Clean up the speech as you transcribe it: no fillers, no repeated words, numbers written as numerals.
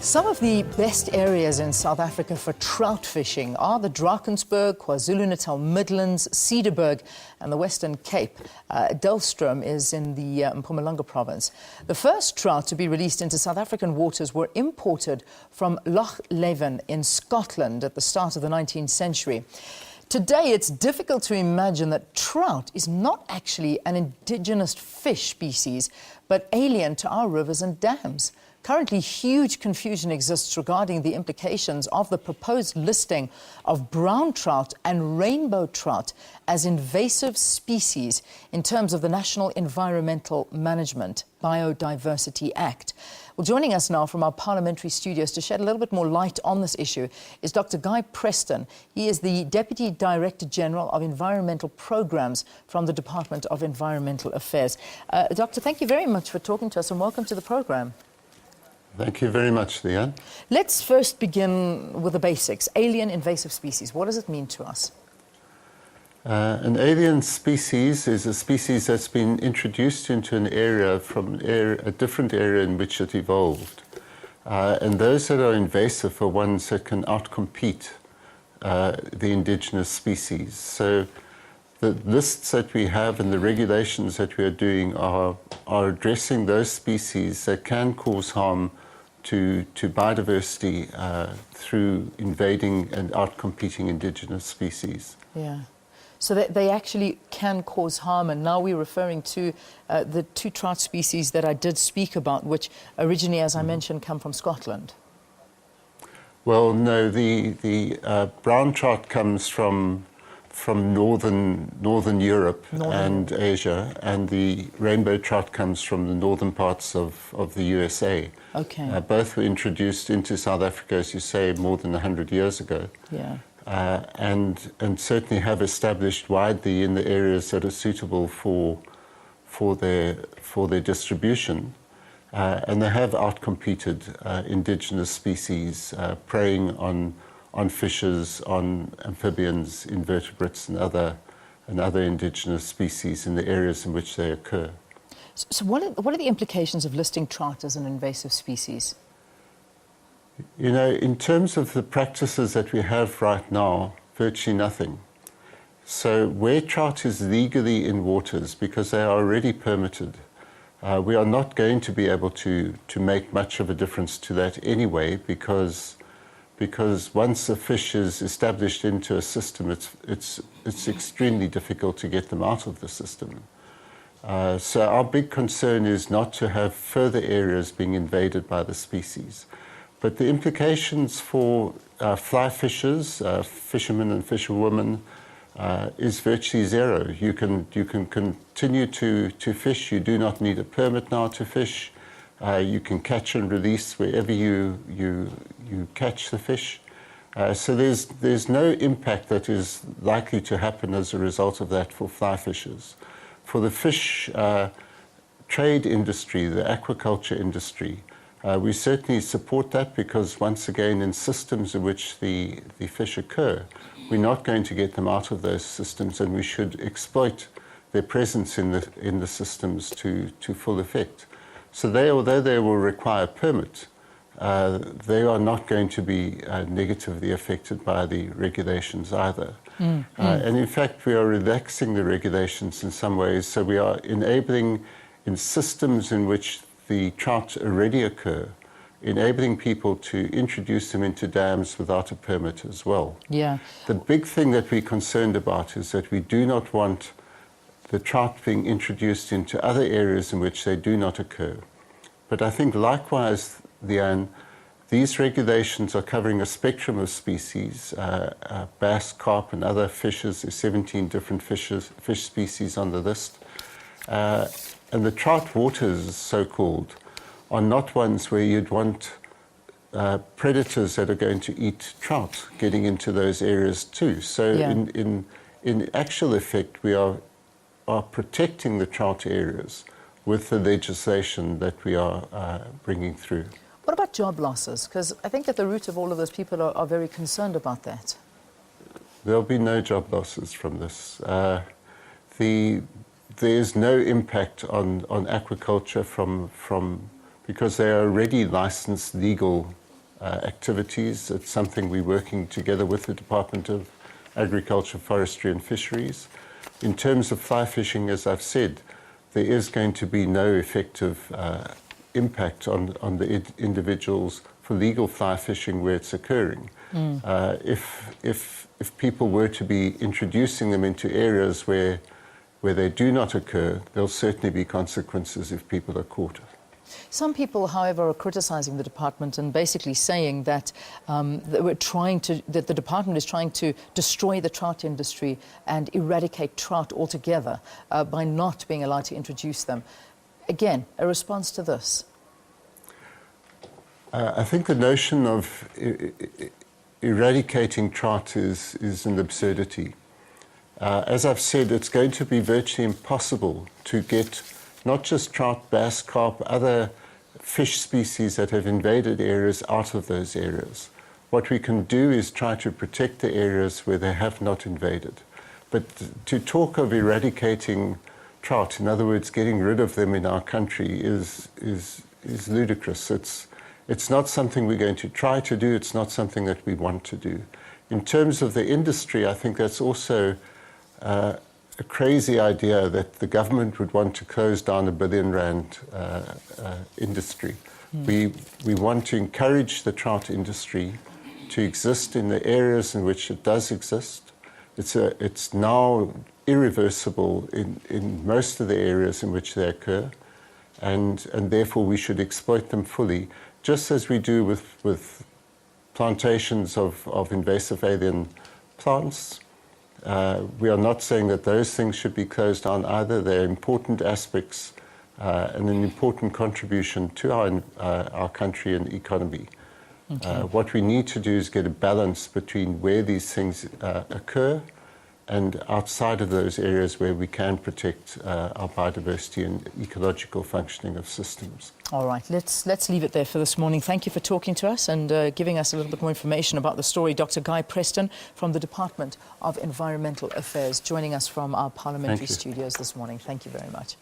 Some of the best areas in South Africa for trout fishing are the Drakensberg, KwaZulu-Natal Midlands, Cedarburg and the Western Cape. Delstrom is in the Mpumalanga province. The first trout to be released into South African waters were imported from Loch Leven in Scotland at the start of the 19th century. Today, it's difficult to imagine that trout is not actually an indigenous fish species, but alien to our rivers and dams. Currently, huge confusion exists regarding the implications of the proposed listing of brown trout and rainbow trout as invasive species in terms of the National Environmental Management Biodiversity Act. Well, joining us now from our parliamentary studios to shed a little bit more light on this issue is Dr. Guy Preston. He is the Deputy Director General of Environmental Programs from the Department of Environmental Affairs. Doctor, thank you very much for talking to us and welcome to the program. Thank you very much, Leanne. Let's first begin with the basics. Alien invasive species, what does it mean to us? An alien species is a species that's been introduced into an area from a different area in which it evolved. And those that are invasive are ones that can outcompete the indigenous species. So the lists that we have and the regulations that we are doing are addressing those species that can cause harm to biodiversity through invading and outcompeting indigenous species. Yeah. So they actually can cause harm, and now we're referring to the two trout species that I did speak about, which originally, as I mentioned, come from Scotland. Well, no, the brown trout comes from northern Europe and Asia, and the rainbow trout comes from the northern parts of the USA. Okay. Both were introduced into South Africa, as you say, more than 100 years ago. Yeah. And certainly have established widely in the areas that are suitable for their distribution. And they have outcompeted indigenous species, preying on fishes, on amphibians, invertebrates, and other indigenous species in the areas in which they occur. So what are the implications of listing trout as an invasive species? You know, in terms of the practices that we have right now, virtually nothing. So where trout is legally in waters, because they are already permitted, we are not going to be able to make much of a difference to that anyway, because once a fish is established into a system, it's extremely difficult to get them out of the system. So our big concern is not to have further areas being invaded by the species. But the implications for fly fishers, fishermen and fisherwomen, is virtually zero. You can continue to fish. You do not need a permit now to fish. You can catch and release wherever you catch the fish. So there's no impact that is likely to happen as a result of that for fly fishers. For the fish trade industry, the aquaculture industry, we certainly support that, because once again, in systems in which the fish occur, we're not going to get them out of those systems, and we should exploit their presence in the systems to full effect. So although they will require a permit, they are not going to be negatively affected by the regulations either. And in fact, we are relaxing the regulations in some ways, so we are enabling in systems in which the trout already occur, enabling people to introduce them into dams without a permit as well. Yeah. The big thing that we're concerned about is that we do not want the trout being introduced into other areas in which they do not occur. But I think likewise, Leanne, these regulations are covering a spectrum of species, bass, carp and other fishes. There's 17 different fish species on the list. And the trout waters, so-called, are not ones where you'd want predators that are going to eat trout getting into those areas too. So yeah. in actual effect, we are protecting the trout areas with the legislation that we are bringing through. What about job losses? Because I think at the root of all of this, people are very concerned about that. There'll be no job losses from this. There's no impact on aquaculture from because they are already licensed legal activities. It's something we're working together with the Department of Agriculture, Forestry and Fisheries. In terms of fly fishing, as I've said, there is going to be no effective impact on the individuals for legal fly fishing where it's occurring. If people were to be introducing them into areas where they do not occur, there'll certainly be consequences if people are caught. Some people, however, are criticising the department and basically saying that, that the department is trying to destroy the trout industry and eradicate trout altogether by not being allowed to introduce them. Again, a response to this? I think the notion of eradicating trout is an absurdity. As I've said, it's going to be virtually impossible to get not just trout, bass, carp, other fish species that have invaded areas out of those areas. What we can do is try to protect the areas where they have not invaded. But to talk of eradicating trout, in other words, getting rid of them in our country, is ludicrous. It's not something we're going to try to do. It's not something that we want to do. In terms of the industry, I think that's also a crazy idea that the government would want to close down a billion rand industry. We want to encourage the trout industry to exist in the areas in which it does exist. It's now irreversible in most of the areas in which they occur, and therefore we should exploit them fully, just as we do with plantations of invasive alien plants. We are not saying that those things should be closed down either. They're important aspects and an important contribution to our country and economy. Okay. What we need to do is get a balance between where these things occur and outside of those areas where we can protect our biodiversity and ecological functioning of systems. All right, let's leave it there for this morning. Thank you for talking to us and giving us a little bit more information about the story. Dr. Guy Preston from the Department of Environmental Affairs joining us from our parliamentary studios this morning. Thank you very much.